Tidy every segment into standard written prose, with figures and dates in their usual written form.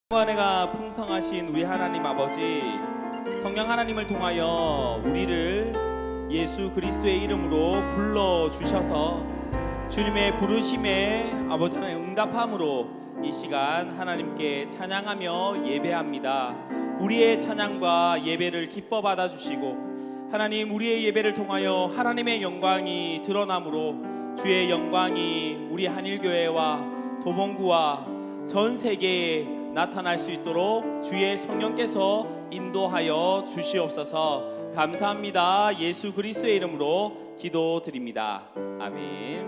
은혜가 풍성하신 우리 하나님 아버지, 성령 하나님을 통하여 우리를 예수 그리스도의 이름으로 불러주셔서 주님의 부르심에 아버지 하나님 응답함으로 이 시간 하나님께 찬양하며 예배합니다. 우리의 찬양과 예배를 기뻐 받아주시고 하나님, 우리의 예배를 통하여 하나님의 영광이 드러나므로 주의 영광이 우리 한일교회와 도봉구와 전 세계에 나타날 수 있도록 주의 성령께서 인도하여 주시옵소서. 감사합니다. 예수 그리스도의 이름으로 기도드립니다. 아멘.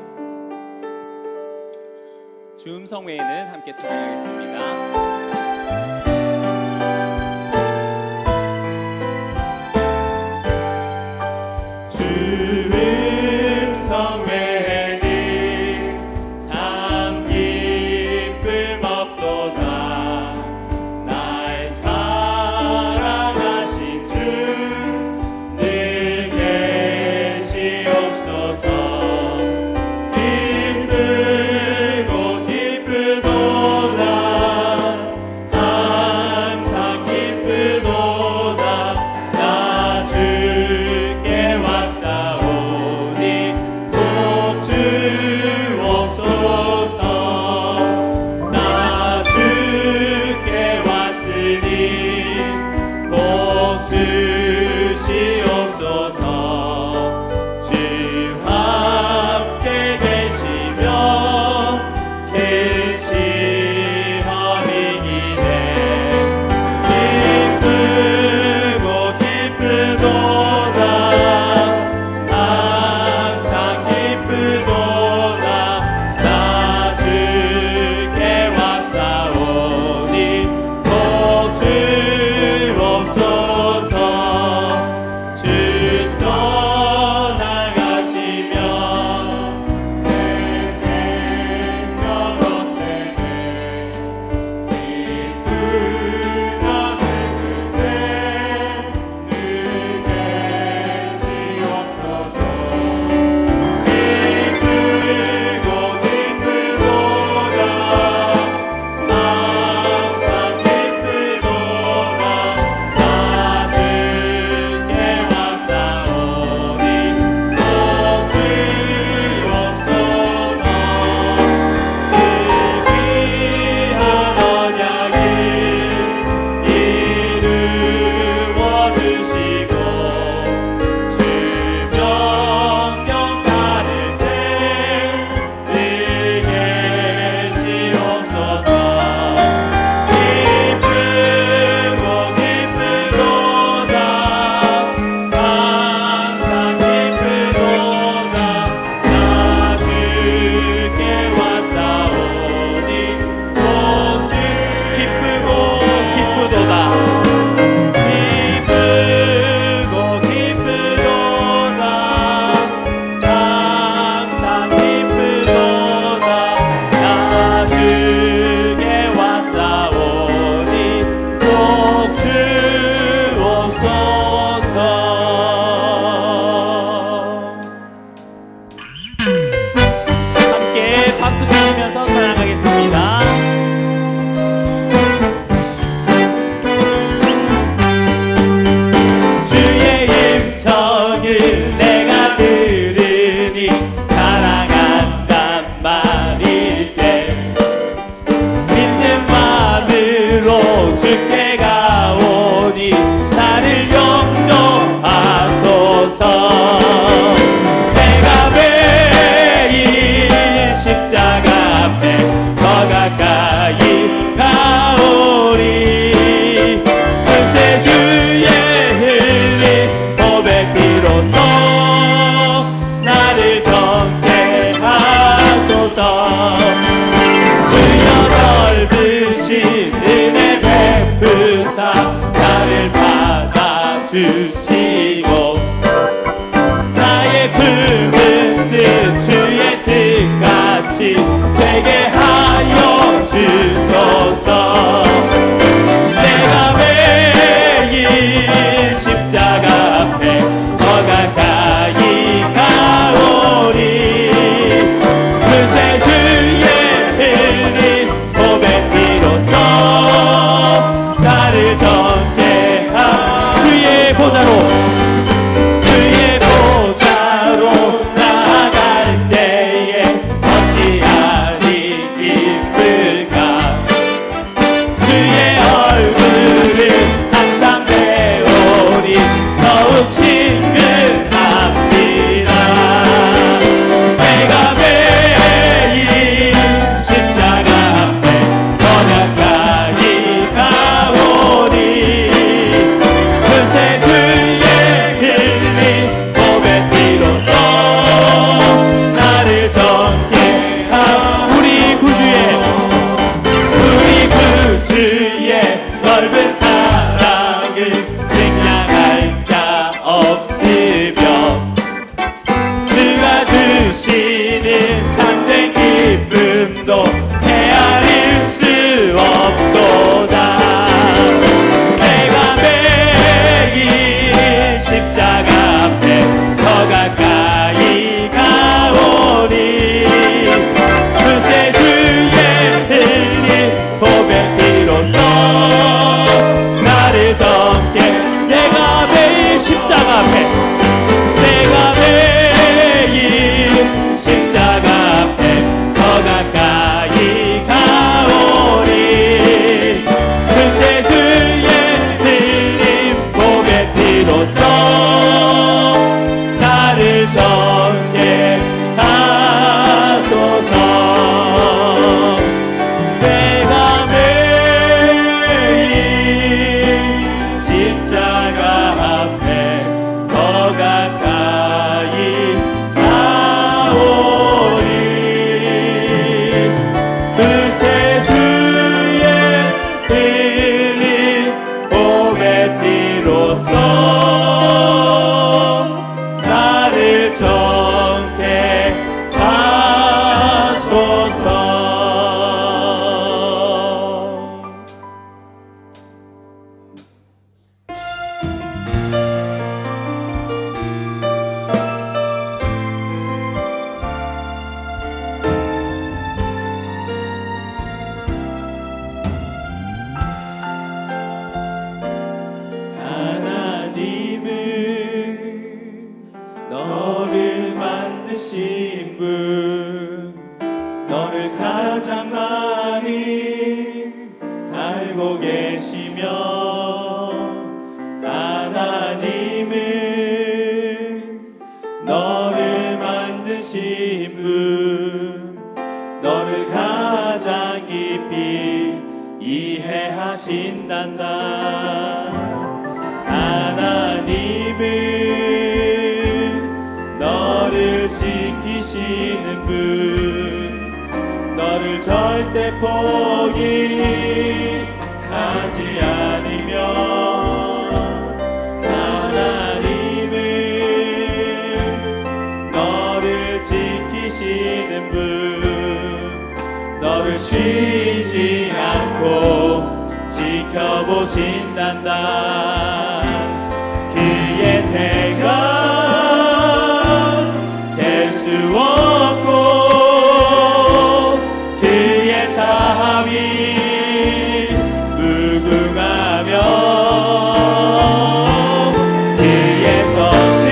주음성 외에는 함께 찬양하겠습니다. 주음성 외에는 참 기쁨 없도다. 날 사랑하신 주 늘 계시옵소서. 기쁘고 기쁘도다. 항상 기쁘도다. 나 주께 왔사오니 꼭 주옵소서. 나 주께 왔으니 꼭 주시옵소서. 주 함께 계시며 계시하리기네. 기쁘고 기쁘도다. 항상 기쁘도다. 나 주께 왔사오니 꼭 주옵소서. 주 떠나가시면 내 생명 헛되네. 기쁘나 슬플 때 늘 계시옵소서. 기쁘고 기쁘도다. 항상 기쁘도다. 나 주께 왔사오니 꼭 주옵소서. 그 귀한 언약을 이루어주시고 주 명령 따를 때 늘 계시옵소서. 기쁘고 기쁘도다. 항상 기쁘도다. 나 주께 왔사오니 꼭 기쁘고 기쁘도다. 기쁘고 기쁘도다. 항상 기쁘도다. 나 주께 왔사오니 꼭 주옵소서. 함께 박수 치시면서 찬양하겠습니다. 주의 음성을 내가 들으니 사랑한단 말일세. 믿음만으로 주께 가오니 나를 용서하소서. 내가 매일 십자가 앞에 더 가까이 가오리. 그새 주의 흘린 보배 피로써 나를 정케 하소서. 주여 넓으신 은혜 베푸사 나를 받아주시고 나의 붉은 뜻 주의 뜻같이 되게 하여 주소서. 내가 매일 십자가 앞에 더 가까이 가오리. 그새 주의 흘린 보배 피로써 알고 계시며 하나님은 너를 만드신 분, 너를 가장 깊이 이해하신단다. 하나님은 너를 지키시는 분, 너를 절대 포기하지 않으며 지키시는 분, 너를 쉬지 않고 지켜보신단다. 그의 생각 셀 수 없고 그의 자비 무궁하며 그의 섭씨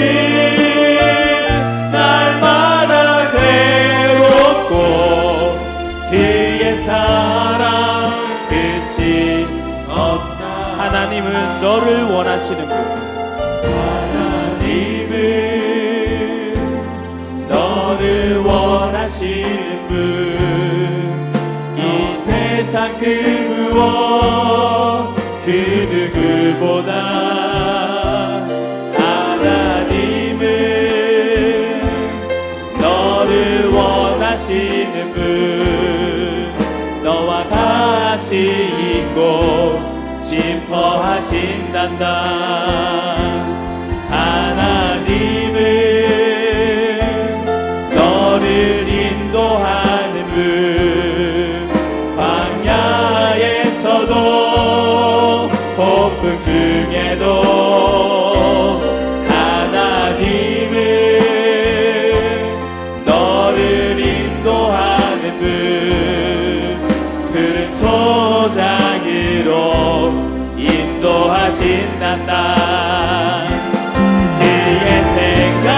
하나님은 너를 원하시는 분, 하나님은 너를 원하시는 분, 이 세상 그 무엇 그 누구보다 하나님은 너를 원하시는 분, 너와 같이 있고 심퍼하신단다. 하나님은 너를 인도하는 분, 광야에서도 폭풍 중에도 하나님은 너를 인도하는 분, 푸른 초장으로 인도하신단다. 그의 생각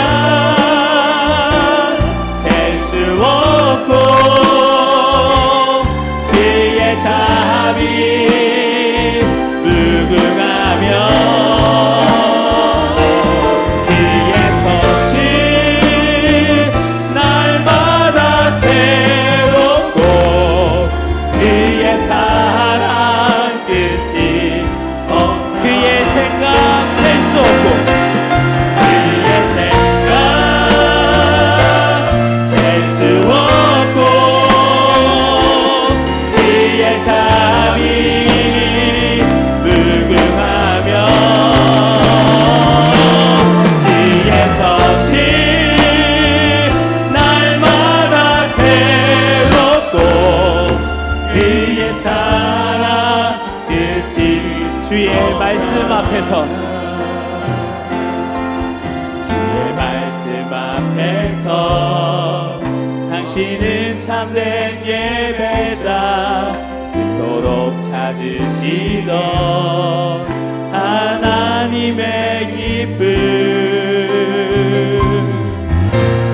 셀 수 없고 그의 자비 무궁하며 그의 섭씨 날마다 새롭고 그의 사랑 끝이 그의 생각 셀 수 없고 그의 생각 셀 수 없고 그의 자비 무궁하며 그의 섭씨 날마다 새롭고 그의 사랑 끝이 주의 말씀 앞에서 주의 말씀 앞에서 당신은 참된 예배자 그토록 찾으시던 하나님의 기쁨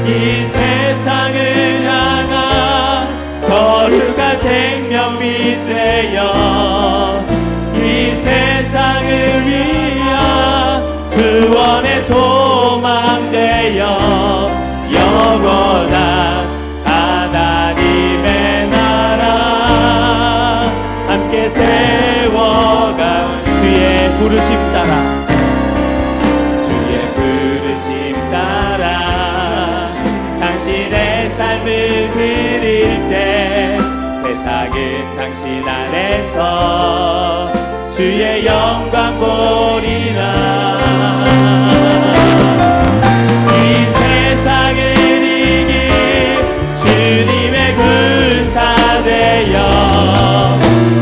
이 세상을 향한 거룩한 생명빛 되어 세상을 위한 구원의 소망 되어 영원한 하나님의 나라 함께 세워간 주의 부르심 따라 주의 부르심 따라 당신의 삶을 드릴 때 세상은 당신 안에서 주의 영광 보리라. 이 세상을 이긴 주님의 군사 되어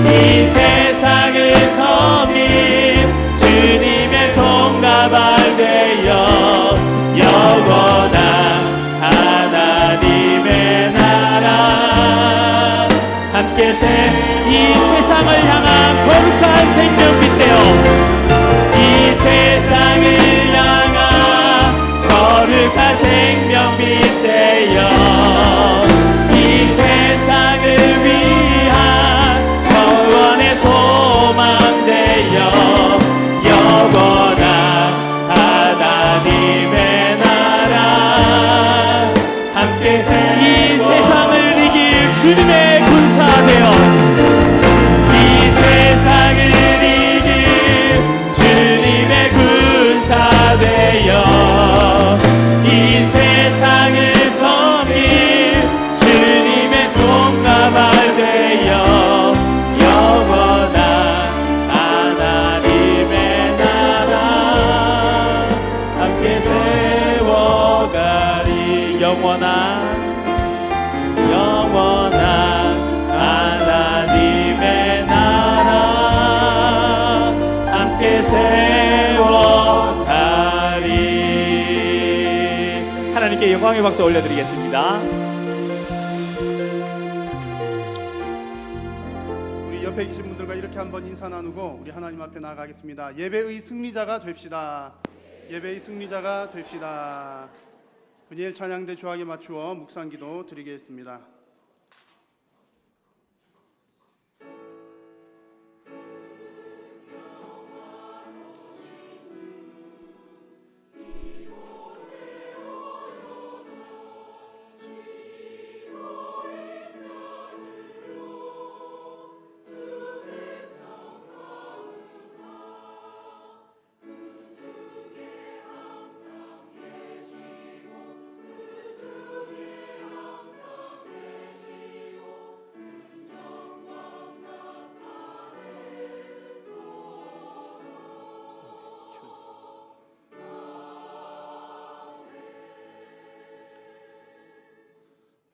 이 세상을 섬긴 주님의 손가발 되어 영원한 하나님의 나라 함께 이 세상을 향한 거룩한 생명빛 되어 이 세상을 향한 거룩한 생명빛 되어 이 세상을 위한 구원의 소망 같이 황해 박수 올려드리겠습니다. 우리 옆에 계신 분들과 이렇게 한번 인사 나누고 우리 하나님 앞에 나아가겠습니다. 예배의 승리자가 됩시다. 예배의 승리자가 됩시다. 분이엘 찬양대 주악에 맞추어 묵상기도 드리겠습니다.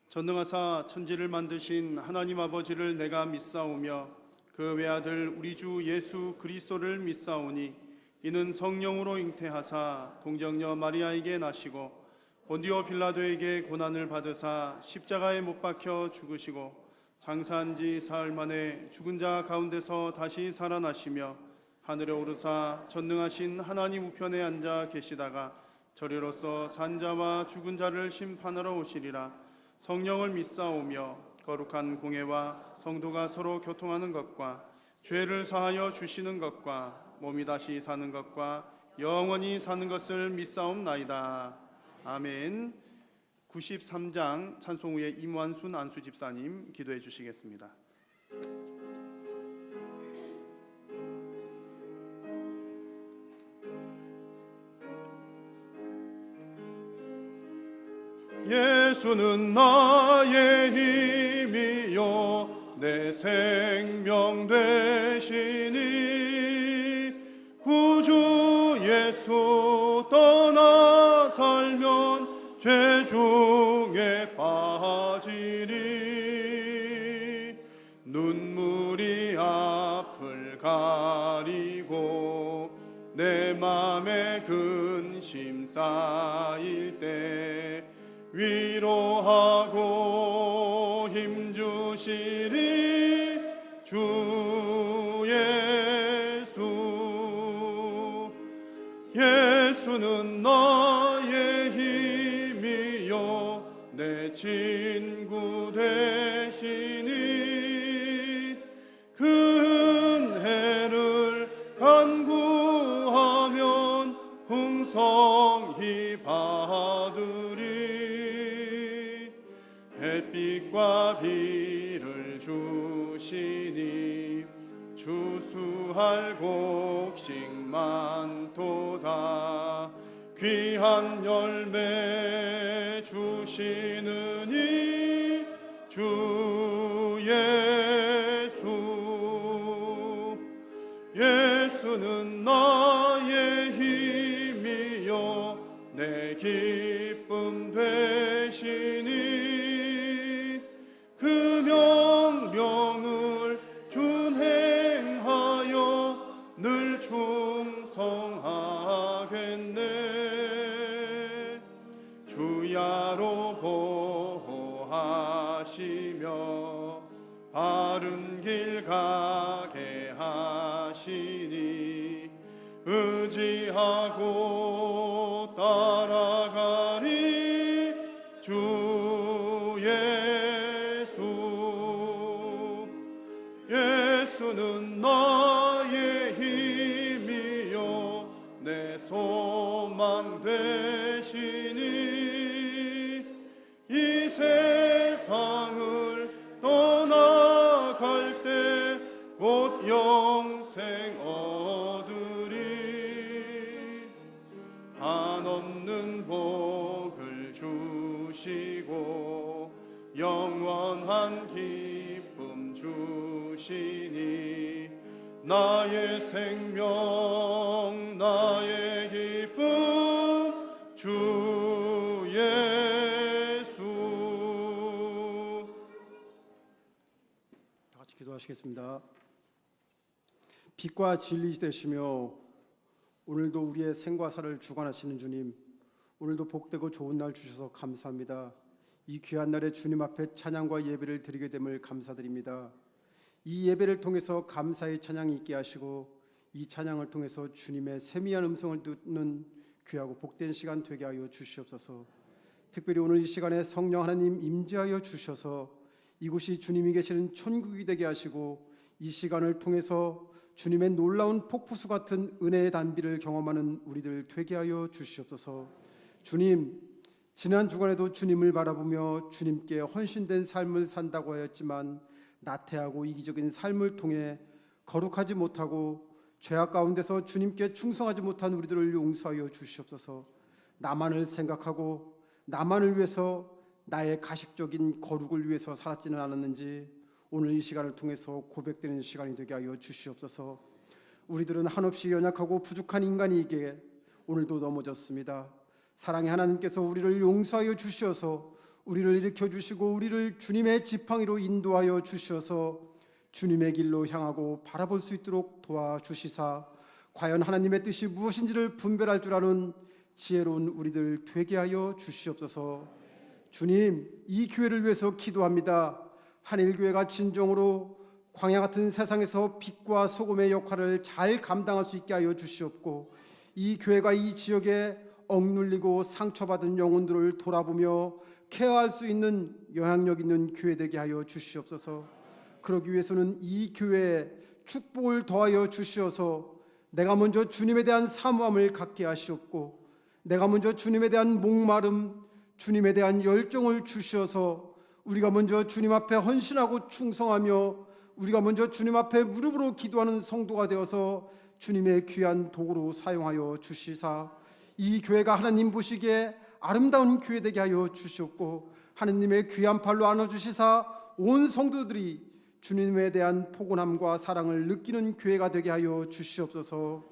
전능하사 천지를 만드신 하나님 아버지를 내가 믿사오며 그 외아들 우리 주 예수 그리스도를 믿사오니 이는 성령으로 잉태하사 동정녀 마리아에게 나시고 본디오 빌라도에게 고난을 받으사 십자가에 못 박혀 죽으시고 장사한 지 사흘 만에 죽은 자 가운데서 다시 살아나시며 하늘에 오르사 전능하신 하나님 우편에 앉아 계시다가 저리로서 산 자와 죽은 자를 심판하러 오시리라. 성령을 믿사오며 거룩한 공회와 성도가 서로 교통하는 것과 죄를 사하여 주시는 것과 몸이 다시 사는 것과 영원히 사는 것을 믿사옵나이다. 아멘. 93장 찬송 후에 임완순 안수 집사님 기도해 주시겠습니다. 예수는 나의 힘이요 내 생명 되시니 구주 예수 떠나 살면 죄 중에 빠지리. 눈물이 앞을 가리고 내 맘에 근심 쌓일 때 위로하고 힘주시리 주 예수. 예수는 나의 힘이요 내 친구 되시니 그 은혜를 간구하면 풍성히 받으리. 햇빛과 비를 주시니 주수할 곡식 많도다. 귀한 열매 주시느니 주 예수. 예수는 나의 힘이요 내 기쁨 되시니 그 명령을 준행하여 늘 충성하겠네. 주야로 보호하시며 바른 길 가게 하시니 의지하고 따라가리 주 예수. 예수는 나의 힘이요 내 소망 되시니 이 세상을 떠나갈 때 곧 영생 얻으리. 한없는 복을 주시고 영원한 기쁨 주시니 나의 생명 나의 기쁨 주 예수. 다 같이 기도하시겠습니다. 빛과 진리 되시며 오늘도 우리의 생과 사를 주관하시는 주님, 오늘도 복되고 좋은 날 주셔서 감사합니다. 이 귀한 날에 주님 앞에 찬양과 예배를 드리게 됨을 감사드립니다. 이 예배를 통해서 감사의 찬양이 있게 하시고 이 찬양을 통해서 주님의 세미한 음성을 듣는 귀하고 복된 시간 되게 하여 주시옵소서. 특별히 오늘 이 시간에 성령 하나님 임재하여 주셔서 이곳이 주님이 계시는 천국이 되게 하시고 이 시간을 통해서 주님의 놀라운 폭포수 같은 은혜의 단비를 경험하는 우리들 되게 하여 주시옵소서. 주님, 지난 주간에도 주님을 바라보며 주님께 헌신된 삶을 산다고 하였지만 나태하고 이기적인 삶을 통해 거룩하지 못하고 죄악 가운데서 주님께 충성하지 못한 우리들을 용서하여 주시옵소서. 나만을 생각하고 나만을 위해서 나의 가식적인 거룩을 위해서 살았지는 않았는지 오늘 이 시간을 통해서 고백되는 시간이 되게 하여 주시옵소서. 우리들은 한없이 연약하고 부족한 인간이기에 오늘도 넘어졌습니다. 사랑의 하나님께서 우리를 용서하여 주셔서 우리를 일으켜 주시고 우리를 주님의 지팡이로 인도하여 주셔서 주님의 길로 향하고 바라볼 수 있도록 도와주시사 과연 하나님의 뜻이 무엇인지를 분별할 줄 아는 지혜로운 우리들 되게 하여 주시옵소서. 주님, 이 교회를 위해서 기도합니다. 한일교회가 진정으로 광야 같은 세상에서 빛과 소금의 역할을 잘 감당할 수 있게 하여 주시옵고 이 교회가 이 지역에 억눌리고 상처받은 영혼들을 돌아보며 케어할 수 있는 영향력 있는 교회 되게 하여 주시옵소서. 그러기 위해서는 이 교회에 축복을 더하여 주시어서 내가 먼저 주님에 대한 사모함을 갖게 하시옵고 내가 먼저 주님에 대한 목마름, 주님에 대한 열정을 주시어서 우리가 먼저 주님 앞에 헌신하고 충성하며 우리가 먼저 주님 앞에 무릎으로 기도하는 성도가 되어서 주님의 귀한 도구로 사용하여 주시사 이 교회가 하나님 보시기에 아름다운 교회 되게 하여 주시옵고 하느님의 귀한 팔로 안아주시사 온 성도들이 주님에 대한 포근함과 사랑을 느끼는 교회가 되게 하여 주시옵소서.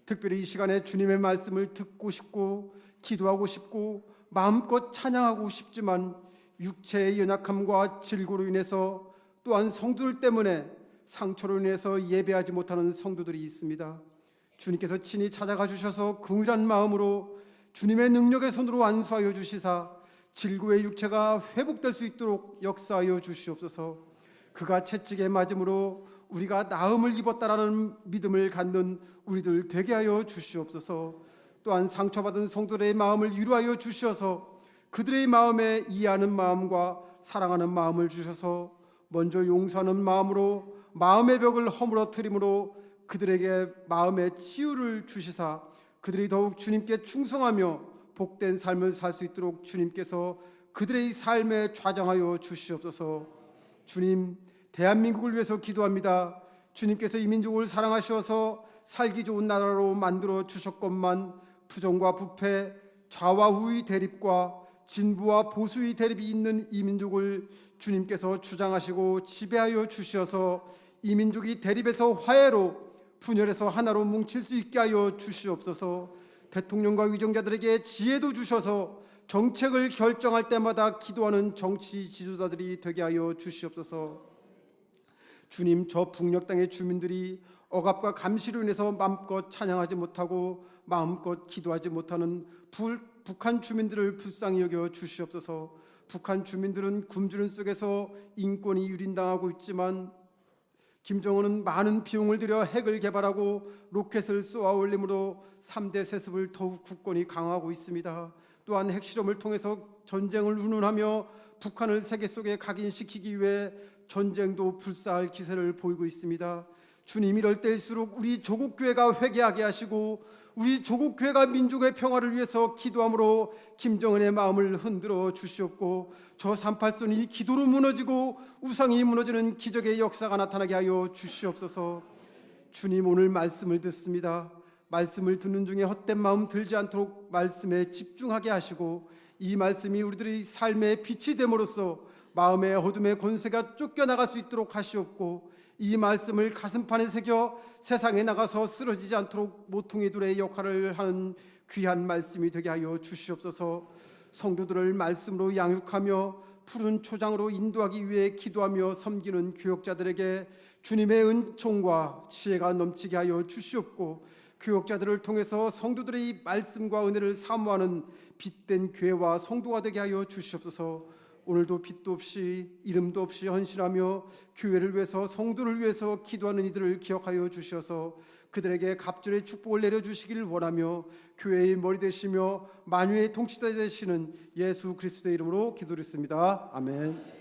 특별히 이 시간에 주님의 말씀을 듣고 싶고 기도하고 싶고 마음껏 찬양하고 싶지만 육체의 연약함과 질고로 인해서 또한 성도들 때문에 상처로 인해서 예배하지 못하는 성도들이 있습니다. 주님께서 친히 찾아가 주셔서 긍휼한 마음으로 주님의 능력의 손으로 안수하여 주시사 질고의 육체가 회복될 수 있도록 역사하여 주시옵소서. 그가 채찍에 맞음으로 우리가 나음을 입었다라는 믿음을 갖는 우리들 되게 하여 주시옵소서. 또한 상처받은 성도들의 마음을 위로하여 주셔서 그들의 마음에 이해하는 마음과 사랑하는 마음을 주셔서 먼저 용서하는 마음으로 마음의 벽을 허물어뜨림으로 그들에게 마음의 치유를 주시사 그들이 더욱 주님께 충성하며 복된 삶을 살 수 있도록 주님께서 그들의 삶에 좌정하여 주시옵소서. 주님, 대한민국을 위해서 기도합니다. 주님께서 이 민족을 사랑하셔서 살기 좋은 나라로 만들어 주셨건만 부정과 부패, 좌와 우의 대립과 진보와 보수의 대립이 있는 이 민족을 주님께서 주장하시고 지배하여 주셔서 이 민족이 대립에서 화해로 분열해서 하나로 뭉칠 수 있게 하여 주시옵소서. 대통령과 위정자들에게 지혜도 주셔서 정책을 결정할 때마다 기도하는 정치 지도자들이 되게 하여 주시옵소서. 주님, 저 북녘 땅의 주민들이 억압과 감시로 인해서 마음껏 찬양하지 못하고 마음껏 기도하지 못하는 북한 주민들을 불쌍히 여겨 주시옵소서. 북한 주민들은 굶주림 속에서 인권이 유린당하고 있지만 김정은은 많은 비용을 들여 핵을 개발하고 로켓을 쏘아 올림으로 3대 세습을 더욱 굳건히 강화하고 있습니다. 또한 핵실험을 통해서 전쟁을 운운하며 북한을 세계 속에 각인시키기 위해 전쟁도 불사할 기세를 보이고 있습니다. 주님, 이럴 때일수록 우리 조국 교회가 회개하게 하시고 우리 조국 교회가 민족의 평화를 위해서 기도함으로 김정은의 마음을 흔들어 주시옵고 저 38선이 기도로 무너지고 우상이 무너지는 기적의 역사가 나타나게 하여 주시옵소서. 주님, 오늘 말씀을 듣습니다. 말씀을 듣는 중에 헛된 마음 들지 않도록 말씀에 집중하게 하시고 이 말씀이 우리들의 삶의 빛이 됨으로써 마음의 어둠의 권세가 쫓겨나갈 수 있도록 하시옵고 이 말씀을 가슴판에 새겨 세상에 나가서 쓰러지지 않도록 모퉁이 돌의 역할을 하는 귀한 말씀이 되게 하여 주시옵소서. 성도들을 말씀으로 양육하며 푸른 초장으로 인도하기 위해 기도하며 섬기는 교역자들에게 주님의 은총과 지혜가 넘치게 하여 주시옵고 교역자들을 통해서 성도들의 말씀과 은혜를 사모하는 빛된 교회와 성도가 되게 하여 주시옵소서. 오늘도 빛도 없이 이름도 없이 헌신하며 교회를 위해서 성도를 위해서 기도하는 이들을 기억하여 주셔서 그들에게 갑절의 축복을 내려주시기를 원하며 교회의 머리 되시며 만유의 통치자 되시는 예수 그리스도의 이름으로 기도드렸습니다. 아멘.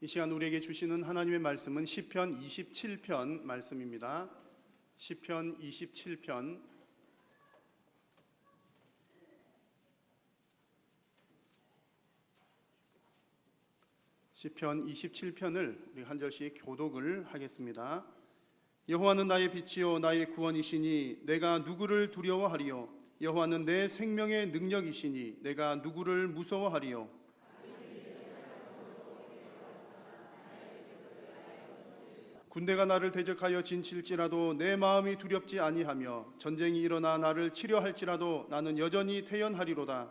이 시간 우리에게 주시는 하나님의 말씀은 시편 27편 말씀입니다. 시편 27편 시편 27편을 우리 한 절씩 교독을 하겠습니다. 여호와는 나의 빛이요 나의 구원이시니 내가 누구를 두려워하리요. 여호와는 내 생명의 능력이시니 내가 누구를 무서워하리요. 군대가 나를 대적하여 진칠지라도 내 마음이 두렵지 아니하며 전쟁이 일어나 나를 치려 할지라도 나는 여전히 태연하리로다.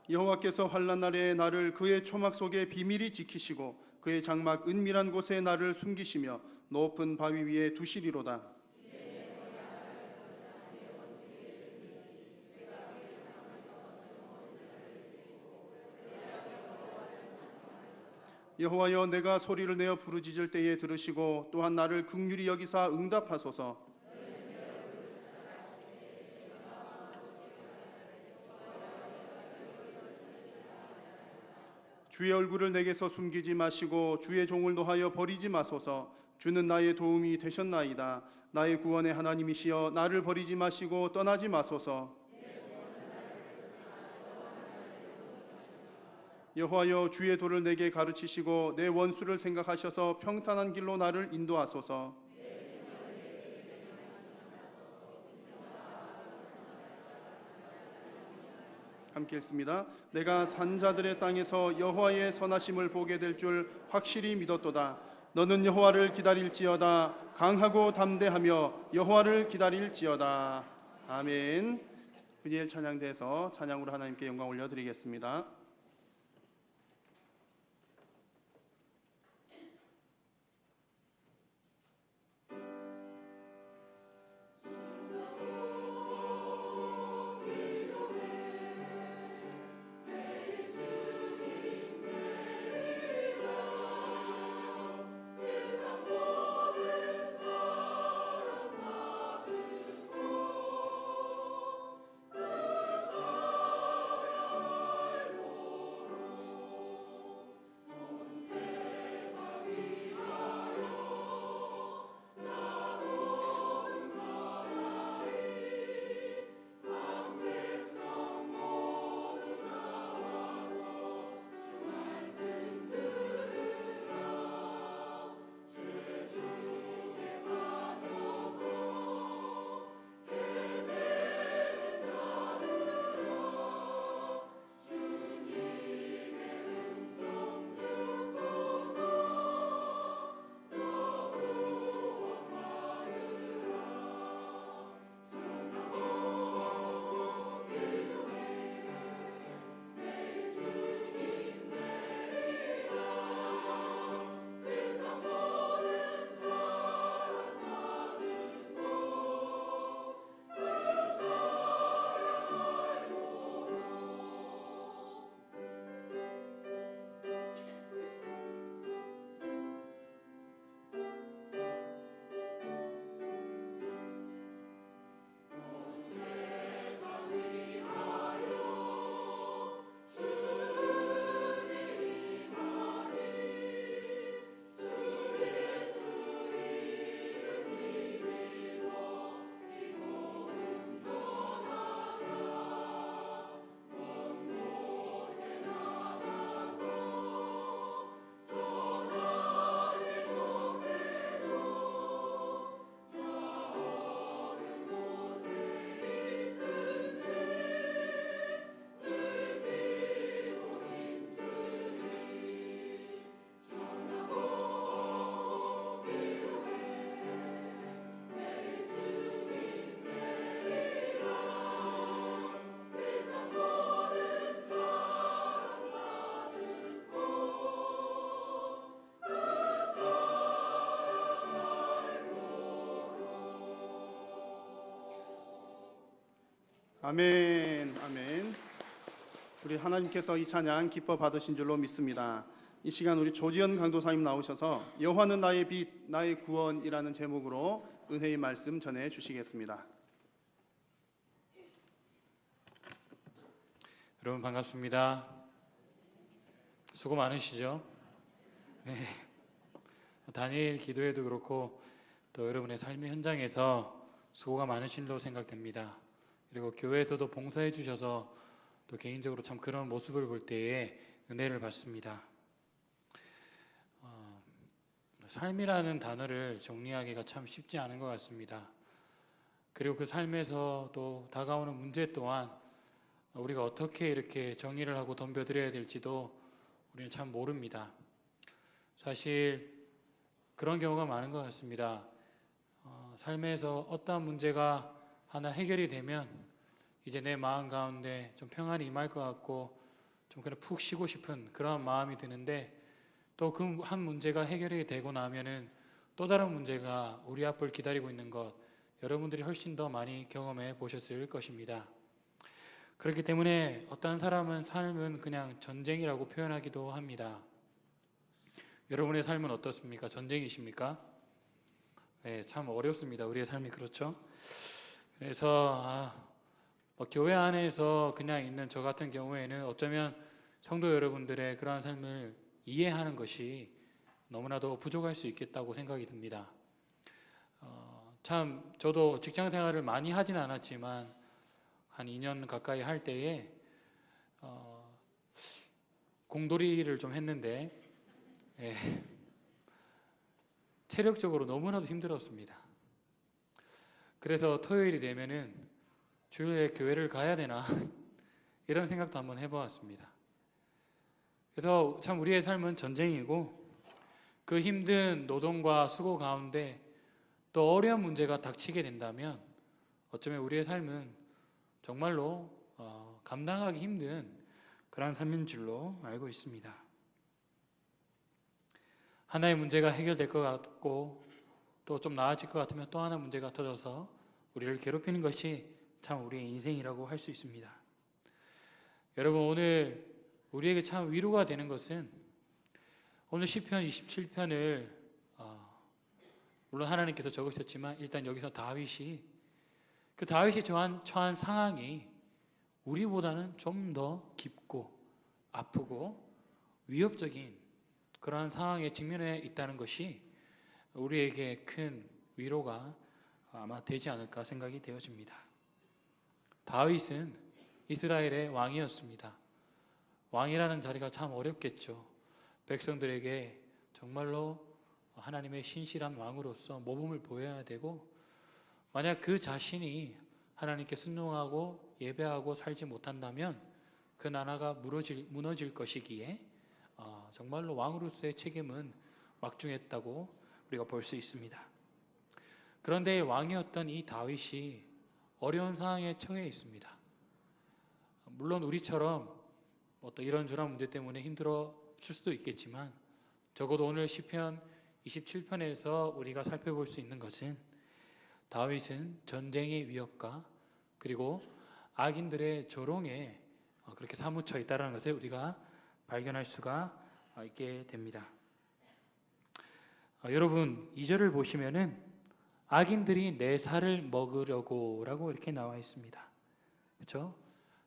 여호와께서 환난 날에 나를 그의 초막 속에 비밀히 지키시고 그의 장막 은밀한 곳에 나를 숨기시며 높은 바위 위에 두시리로다. 여호와여 내가 소리를 내어 부르짖을 때에 들으시고 또한 나를 긍휼히 여기사 응답하소서. 주의 얼굴을 내게서 숨기지 마시고 주의 종을 노하여 버리지 마소서. 주는 나의 도움이 되셨나이다. 나의 구원의 하나님이시여 나를 버리지 마시고 떠나지 마소서. 여호와여 주의 도를 내게 가르치시고 내 원수를 생각하셔서 평탄한 길로 나를 인도하소서. 함께 읽습니다. 내가 산자들의 땅에서 여호와의 선하심을 보게 될 줄 확실히 믿었도다. 너는 여호와를 기다릴지어다. 강하고 담대하며 여호와를 기다릴지어다. 아멘. 그니엘 찬양대에서 찬양으로 하나님께 영광 올려드리겠습니다. 아멘, 아멘. 우리 하나님께서 이 찬양 기뻐 받으신 줄로 믿습니다. 이 시간 우리 조지현 강도사님 나오셔서 여호와는 나의 빛, 나의 구원이라는 제목으로 은혜의 말씀 전해 주시겠습니다. 여러분 반갑습니다. 수고 많으시죠? 네. 단일 기도회도 그렇고 또 여러분의 삶의 현장에서 수고가 많으신 걸로 생각됩니다. 그리고 교회에서도 봉사해 주셔서 또 개인적으로 참 그런 모습을 볼 때에 은혜를 받습니다. 삶이라는 단어를 정리하기가 참 쉽지 않은 것 같습니다. 그리고 그 삶에서 또 다가오는 문제 또한 우리가 어떻게 이렇게 정의를 하고 덤벼들어야 될지도 우리는 참 모릅니다. 사실 그런 경우가 많은 것 같습니다. 삶에서 어떠한 문제가 하나 해결이 되면 이제 내 마음 가운데 좀 평안이 임할 것 같고 좀 그냥 푹 쉬고 싶은 그런 마음이 드는데 또 그 한 문제가 해결이 되고 나면은 또 다른 문제가 우리 앞을 기다리고 있는 것 여러분들이 훨씬 더 많이 경험해 보셨을 것입니다. 그렇기 때문에 어떤 사람은 삶은 그냥 전쟁이라고 표현하기도 합니다. 여러분의 삶은 어떻습니까? 전쟁이십니까? 네, 참 어렵습니다. 우리의 삶이 그렇죠. 그래서 교회 안에서 그냥 있는 저 같은 경우에는 어쩌면 성도 여러분들의 그러한 삶을 이해하는 것이 너무나도 부족할 수 있겠다고 생각이 듭니다. 참 저도 직장 생활을 많이 하진 않았지만 한 2년 가까이 할 때에 공돌이를 좀 했는데 체력적으로 너무나도 힘들었습니다. 그래서 토요일이 되면은 주일에 교회를 가야 되나 이런 생각도 한번 해보았습니다. 그래서 참 우리의 삶은 전쟁이고 그 힘든 노동과 수고 가운데 또 어려운 문제가 닥치게 된다면 어쩌면 우리의 삶은 정말로 감당하기 힘든 그런 삶인 줄로 알고 있습니다. 하나의 문제가 해결될 것 같고 또 좀 나아질 것 같으면 또 하나 문제가 터져서 우리를 괴롭히는 것이 참 우리의 인생이라고 할 수 있습니다. 여러분 오늘 우리에게 참 위로가 되는 것은 오늘 시편 27편을 물론 하나님께서 적으셨지만 일단 여기서 다윗이 처한 상황이 우리보다는 좀 더 깊고 아프고 위협적인 그러한 상황에 직면해 있다는 것이 우리에게 큰 위로가 아마 되지 않을까 생각이 되어집니다. 다윗은 이스라엘의 왕이었습니다. 왕이라는 자리가 참 어렵겠죠. 백성들에게 정말로 하나님의 신실한 왕으로서 모범을 보여야 되고 만약 그 자신이 하나님께 순종하고 예배하고 살지 못한다면 그 나라가 무너질 것이기에 정말로 왕으로서의 책임은 막중했다고 우리가 볼 수 있습니다. 그런데 왕이었던 이 다윗이 어려운 상황에 처해 있습니다. 물론 우리처럼 어떤 이런저런 문제 때문에 힘들어 질 수도 있겠지만 적어도 오늘 시편 27편에서 우리가 살펴볼 수 있는 것은 다윗은 전쟁의 위협과 그리고 악인들의 조롱에 그렇게 사무쳐 있다는 것을 우리가 발견할 수가 있게 됩니다. 여러분 2절을 보시면은 악인들이 내 살을 먹으려고 라고 이렇게 나와 있습니다. 그렇죠?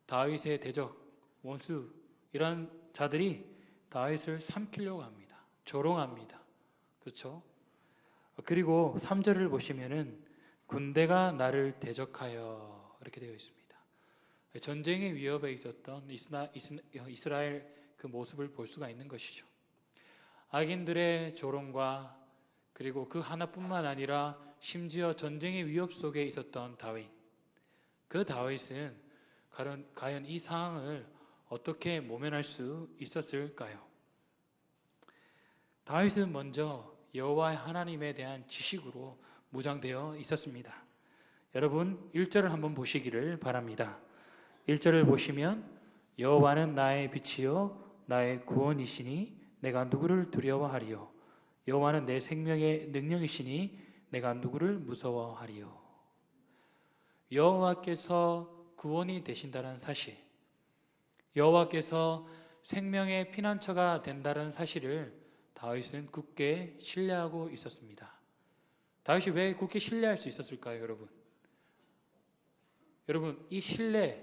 다윗의 대적 원수 이런 자들이 다윗을 삼키려고 합니다. 조롱합니다. 그렇죠? 그리고 3절을 보시면은 군대가 나를 대적하여 이렇게 되어 있습니다. 전쟁의 위협에 있었던 이스라엘 그 모습을 볼 수가 있는 것이죠. 악인들의 조롱과 그리고 그 하나뿐만 아니라 심지어 전쟁의 위협 속에 있었던 다윗. 그 다윗은 과연 이 상황을 어떻게 모면할 수 있었을까요? 다윗은 먼저 여호와 하나님에 대한 지식으로 무장되어 있었습니다. 여러분 1절을 한번 보시기를 바랍니다. 1절을 보시면 여호와는 나의 빛이요 나의 구원이시니 내가 누구를 두려워하리요 여호와는 내 생명의 능력이시니 내가 누구를 무서워하리요. 여호와께서 구원이 되신다는 사실, 여호와께서 생명의 피난처가 된다는 사실을 다윗은 굳게 신뢰하고 있었습니다. 다윗이 왜 굳게 신뢰할 수 있었을까요, 여러분? 여러분, 이 신뢰,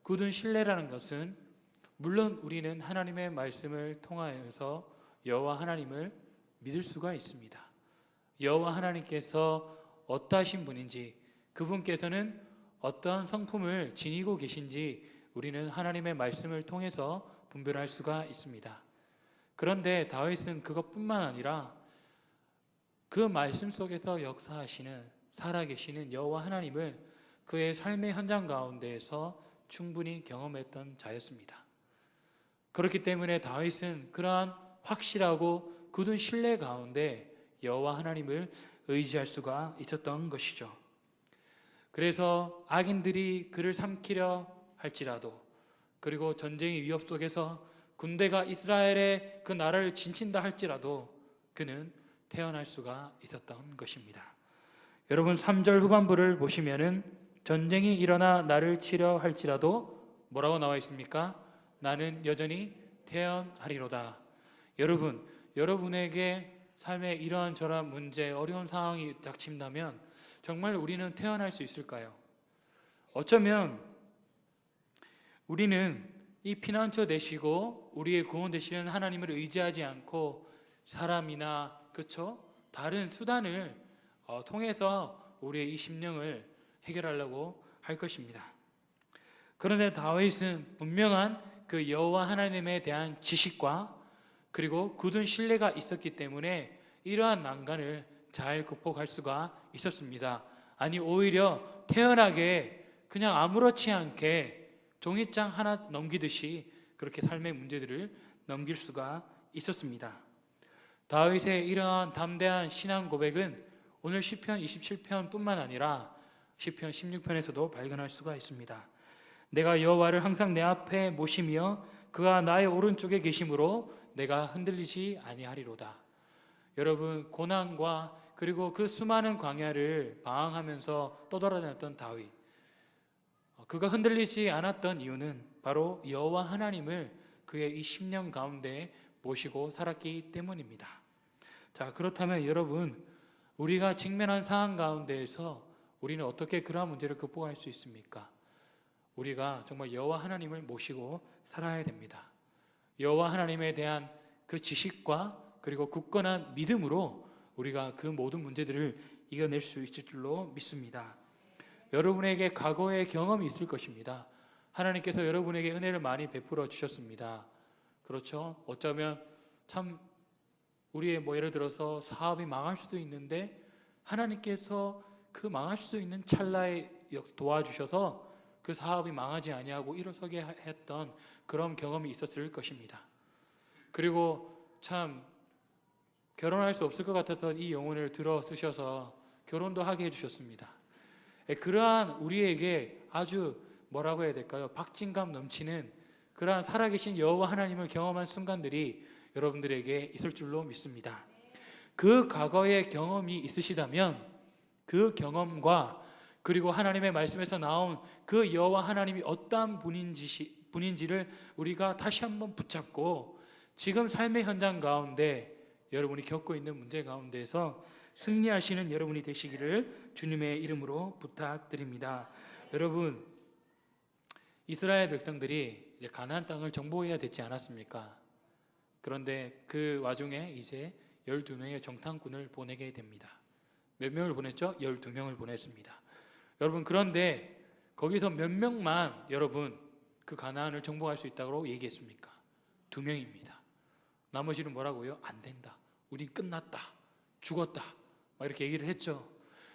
굳은 신뢰라는 것은 물론 우리는 하나님의 말씀을 통하여서 여호와 하나님을 믿을 수가 있습니다. 여호와 하나님께서 어떠하신 분인지, 그분께서는 어떠한 성품을 지니고 계신지 우리는 하나님의 말씀을 통해서 분별할 수가 있습니다. 그런데 다윗은 그것뿐만 아니라 그 말씀 속에서 역사하시는, 살아계시는 여호와 하나님을 그의 삶의 현장 가운데에서 충분히 경험했던 자였습니다. 그렇기 때문에 다윗은 그러한 확실하고 굳은 신뢰 가운데 여호와 하나님을 의지할 수가 있었던 것이죠. 그래서 악인들이 그를 삼키려 할지라도, 그리고 전쟁의 위협 속에서 군대가 이스라엘의 그 나라를 진친다 할지라도 그는 태어날 수가 있었던 것입니다. 여러분, 3절 후반부를 보시면은 전쟁이 일어나 나를 치려 할지라도 뭐라고 나와 있습니까? 나는 여전히 태어나리로다. 여러분, 여러분에게 삶에 이러한 저러한 문제, 어려운 상황이 닥친다면 정말 우리는 태어날 수 있을까요? 어쩌면 우리는 이 피난처 되시고 우리의 구원 되시는 하나님을 의지하지 않고 사람이나 다른 수단을 통해서 우리의 이 심령을 해결하려고 할 것입니다. 그런데 다윗은 분명한 그 여호와 하나님에 대한 지식과 그리고 굳은 신뢰가 있었기 때문에 이러한 난간을 잘 극복할 수가 있었습니다. 아니, 오히려 태연하게 그냥 아무렇지 않게 종이장 하나 넘기듯이 그렇게 삶의 문제들을 넘길 수가 있었습니다. 다윗의 이러한 담대한 신앙 고백은 오늘 시편 27편뿐만 아니라 시편 16편에서도 발견할 수가 있습니다. 내가 여호와를 항상 내 앞에 모시며 그가 나의 오른쪽에 계심으로 내가 흔들리지 아니하리로다. 여러분, 고난과 그리고 그 수많은 광야를 방황하면서 떠돌아다녔던 다윗, 그가 흔들리지 않았던 이유는 바로 여호와 하나님을 그의 이 10년 가운데 모시고 살았기 때문입니다. 자, 그렇다면 여러분, 우리가 직면한 상황 가운데에서 우리는 어떻게 그러한 문제를 극복할 수 있습니까? 우리가 정말 여호와 하나님을 모시고 살아야 됩니다. 여호와 하나님에 대한 그 지식과 그리고 굳건한 믿음으로 우리가 그 모든 문제들을 이겨낼 수 있을 줄로 믿습니다. 여러분에게 과거의 경험이 있을 것입니다. 하나님께서 여러분에게 은혜를 많이 베풀어 주셨습니다. 그렇죠? 어쩌면 참 우리의 예를 들어서 사업이 망할 수도 있는데 하나님께서 그 망할 수 있는 찰나에 도와주셔서 그 사업이 망하지 아니하고 일어서게 했던 그런 경험이 있었을 것입니다. 그리고 참 결혼할 수 없을 것 같았던 이 영혼을 들어 쓰셔서 결혼도 하게 해주셨습니다. 그러한 우리에게 아주 뭐라고 해야 될까요? 박진감 넘치는 그러한 살아계신 여호와 하나님을 경험한 순간들이 여러분들에게 있을 줄로 믿습니다. 그 과거의 경험이 있으시다면 그 경험과 그리고 하나님의 말씀에서 나온 그 여호와 하나님이 어떠한 분인지를 우리가 다시 한번 붙잡고 지금 삶의 현장 가운데 여러분이 겪고 있는 문제 가운데에서 승리하시는 여러분이 되시기를 주님의 이름으로 부탁드립니다. 여러분, 이스라엘 백성들이 이제 가나안 땅을 정복해야 되지 않았습니까? 그런데 그 와중에 이제 12명의 정탐꾼을 보내게 됩니다. 몇 명을 보냈죠? 12명을 보냈습니다. 여러분, 그런데 거기서 몇 명만 여러분 그 가나안을 정복할 수 있다고 얘기했습니까? 2명입니다. 나머지는 뭐라고요? 안 된다. 우린 끝났다. 죽었다. 막 이렇게 얘기를 했죠.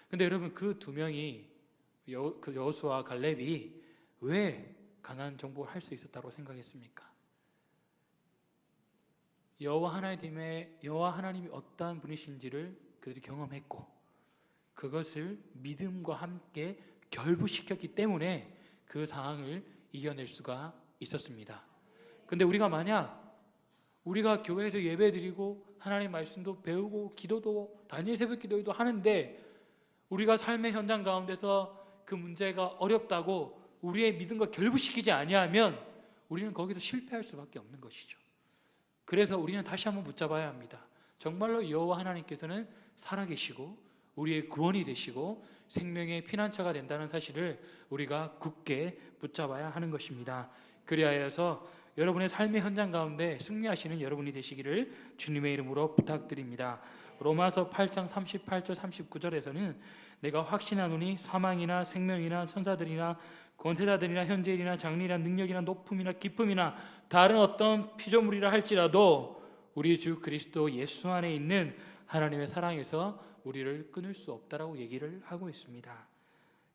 근데 여러분, 그 2명이 여호수아와 갈렙이 왜 가나안 정복을 할 수 있었다고 생각했습니까? 여호와 하나님이 어떠한 분이신지를 그들이 경험했고 그것을 믿음과 함께 결부시켰기 때문에 그 상황을 이겨낼 수가 있었습니다. 근데 우리가 만약 우리가 교회에서 예배드리고 하나님 말씀도 배우고 기도도 단일 새벽 기도도 하는데 우리가 삶의 현장 가운데서 그 문제가 어렵다고 우리의 믿음과 결부시키지 아니하면 우리는 거기서 실패할 수밖에 없는 것이죠. 그래서 우리는 다시 한번 붙잡아야 합니다. 정말로 여호와 하나님께서는 살아계시고 우리의 구원이 되시고 생명의 피난처가 된다는 사실을 우리가 굳게 붙잡아야 하는 것입니다. 그리하여서 여러분의 삶의 현장 가운데 승리하시는 여러분이 되시기를 주님의 이름으로 부탁드립니다. 로마서 8장 38절 39절에서는 내가 확신하노니 사망이나 생명이나 천사들이나 권세자들이나 현재일이나 장래이나 능력이나 높음이나 기쁨이나 다른 어떤 피조물이라 할지라도 우리 주 그리스도 예수 안에 있는 하나님의 사랑에서 우리를 끊을 수 없다라고 얘기를 하고 있습니다.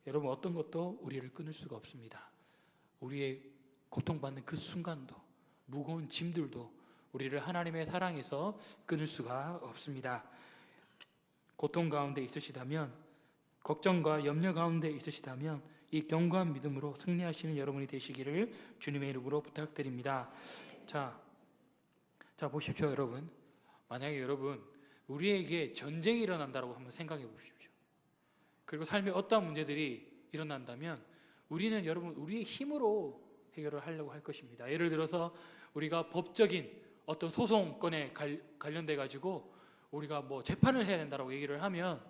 여러분, 어떤 것도 우리를 끊을 수가 없습니다. 우리의 고통받는 그 순간도, 무거운 짐들도 우리를 하나님의 사랑에서 끊을 수가 없습니다. 고통 가운데 있으시다면, 걱정과 염려 가운데 있으시다면 이 견고한 믿음으로 승리하시는 여러분이 되시기를 주님의 이름으로 부탁드립니다. 자 보십시오, 여러분. 만약에 여러분 우리에게 전쟁이 일어난다고 한번 생각해 보십시오. 그리고 삶에 어떠한 문제들이 일어난다면 우리는 여러분 우리의 힘으로 해결을 하려고 할 것입니다. 예를 들어서 우리가 법적인 어떤 소송건에 관련돼 가지고 우리가 뭐 재판을 해야 된다고 얘기를 하면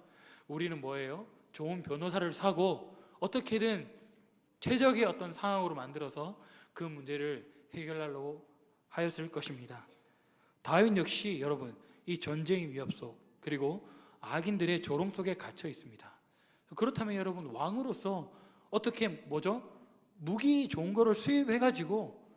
우리는 뭐예요? 좋은 변호사를 사고 어떻게든 최적의 어떤 상황으로 만들어서 그 문제를 해결하려고 하였을 것입니다. 다윗 역시 여러분 이 전쟁의 위협 속 그리고 악인들의 조롱 속에 갇혀 있습니다. 그렇다면 여러분 왕으로서 어떻게 무기 좋은 거를 수입해 가지고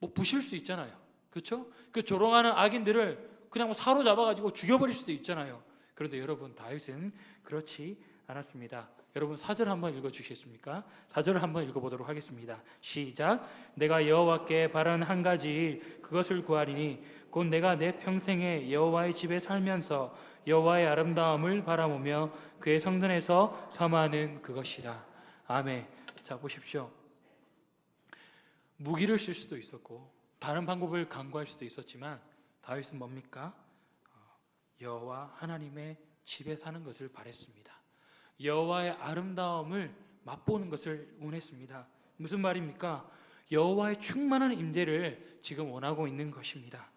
뭐 부실 수 있잖아요. 그렇죠? 그 조롱하는 악인들을 그냥 사로잡아 가지고 죽여버릴 수도 있잖아요. 그런데 여러분 다윗은 그렇지 않았습니다. 여러분 4절 한번 읽어주시겠습니까? 4절을 한번 읽어보도록 하겠습니다. 시작. 내가 여호와께 바라는 한 가지 일 그것을 구하리니 곧 내가 내 평생에 여호와의 집에 살면서 여호와의 아름다움을 바라보며 그의 성전에서 사모하는 그것이라. 아멘. 자 보십시오. 무기를 쓸 수도 있었고 다른 방법을 강구할 수도 있었지만 다윗은 뭡니까? 여호와 하나님의 집에 사는 것을 바랬습니다. 여호와의 아름다움을 맛보는 것을 원했습니다. 무슨 말입니까? 여호와의 충만한 임재를 지금 원하고 있는 것입니다.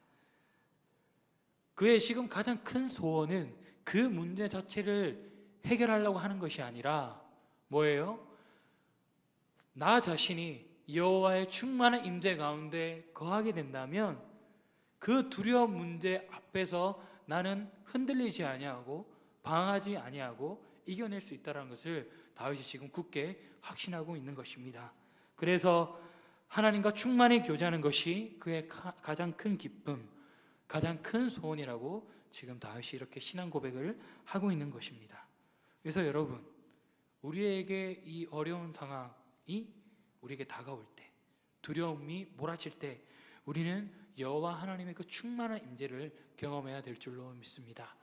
그의 지금 가장 큰 소원은 그 문제 자체를 해결하려고 하는 것이 아니라 뭐예요? 나 자신이 여호와의 충만한 임재 가운데 거하게 된다면 그 두려운 문제 앞에서 나는 흔들리지 아니하고 방황하지 아니하고 이겨낼 수 있다는 것을 다윗이 지금 굳게 확신하고 있는 것입니다. 그래서 하나님과 충만히 교제하는 것이 그의 가장 큰 기쁨, 가장 큰 소원이라고 지금 다윗이 이렇게 신앙 고백을 하고 있는 것입니다. 그래서 여러분, 우리에게 이 어려운 상황이 우리에게 다가올 때, 두려움이 몰아칠 때 우리는 여호와 하나님의 그 충만한 임재를 경험해야 될 줄로 믿습니다.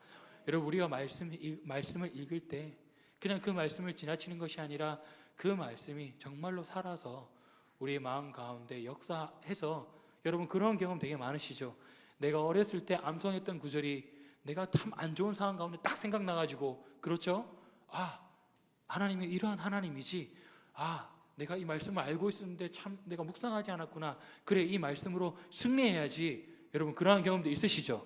여러분, 우리가 말씀을 읽을 때 그냥 그 말씀을 지나치는 것이 아니라 그 말씀이 정말로 살아서 우리의 마음 가운데 역사해서, 여러분 그런 경험 되게 많으시죠? 내가 어렸을 때 암송했던 구절이 내가 참 안 좋은 상황 가운데 딱 생각나가지고, 그렇죠? 하나님이 이러한 하나님이지, 내가 이 말씀을 알고 있었는데 참 내가 묵상하지 않았구나, 그래 이 말씀으로 승리해야지. 여러분 그러한 경험도 있으시죠?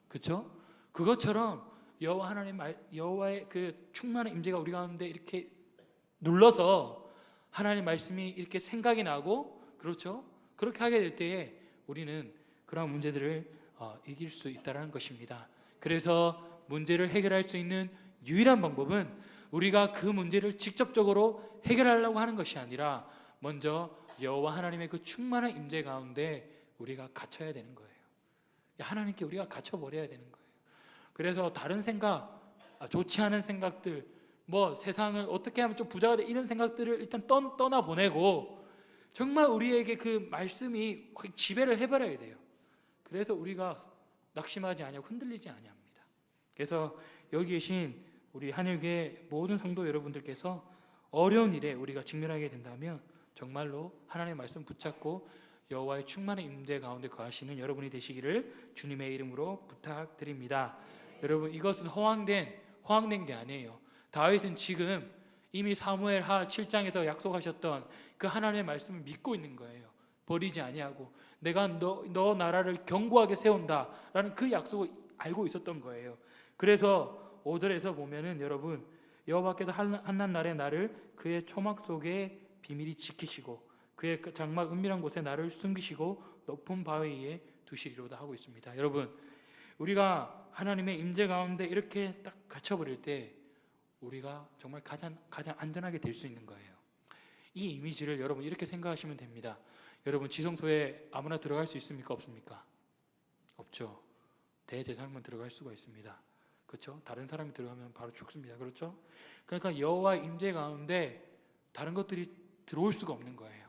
그렇죠? 그것처럼 여호와의 그 충만한 임재가 우리 가운데 이렇게 눌러서 하나님 말씀이 이렇게 생각이 나고, 그렇죠? 그렇게 하게 될 때에 우리는 그런 문제들을 이길 수 있다는 것입니다. 그래서 문제를 해결할 수 있는 유일한 방법은 우리가 그 문제를 직접적으로 해결하려고 하는 것이 아니라 먼저 여호와 하나님의 그 충만한 임재 가운데 우리가 갇혀야 되는 거예요. 하나님께 우리가 갇혀버려야 되는 거예요. 그래서 다른 생각, 좋지 않은 생각들, 뭐 세상을 어떻게 하면 좀 부자가 돼, 이런 생각들을 일단 떠나보내고 정말 우리에게 그 말씀이 지배를 해버려야 돼요. 그래서 우리가 낙심하지 아니하고 흔들리지 아니합니다. 그래서 여기 계신 우리 한일교회 모든 성도 여러분들께서 어려운 일에 우리가 직면하게 된다면 정말로 하나님의 말씀 붙잡고 여호와의 충만한 임재 가운데 거하시는 여러분이 되시기를 주님의 이름으로 부탁드립니다. 여러분 이것은 허황된 게 아니에요. 다윗은 지금 이미 사무엘 하 7장에서 약속하셨던 그 하나님의 말씀을 믿고 있는 거예요. 버리지 아니하고 내가 너 나라를 견고하게 세운다라는 그 약속을 알고 있었던 거예요. 그래서 5절에서 보면은 여러분, 여호와께서 한낱 날에 나를 그의 초막 속에 비밀히 지키시고 그의 장막 은밀한 곳에 나를 숨기시고 높은 바위 위에 두시리로다 하고 있습니다. 여러분, 우리가 하나님의 임재 가운데 이렇게 딱 갇혀버릴 때 우리가 정말 가장 안전하게 될 수 있는 거예요. 이 이미지를 여러분 이렇게 생각하시면 됩니다. 여러분, 지성소에 아무나 들어갈 수 있습니까? 없습니까? 없죠. 대제사장만 들어갈 수가 있습니다. 그렇죠? 다른 사람이 들어가면 바로 죽습니다. 그렇죠? 그러니까 여호와의 임재 가운데 다른 것들이 들어올 수가 없는 거예요.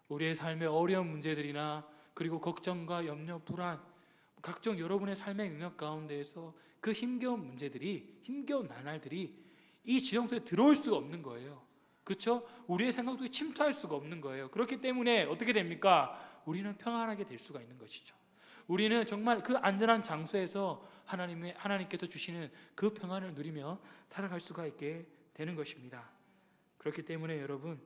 우리의 삶의 어려운 문제들이나 그리고 걱정과 염려, 불안, 각종 여러분의 삶의 영역 가운데에서 그 힘겨운 문제들이, 힘겨운 나날들이 이 지성소에 들어올 수가 없는 거예요. 그렇죠? 우리의 생각 속에 침투할 수가 없는 거예요. 그렇기 때문에 어떻게 됩니까? 우리는 평안하게 될 수가 있는 것이죠. 우리는 정말 그 안전한 장소에서 하나님께서 주시는 그 평안을 누리며 살아갈 수가 있게 되는 것입니다. 그렇기 때문에 여러분,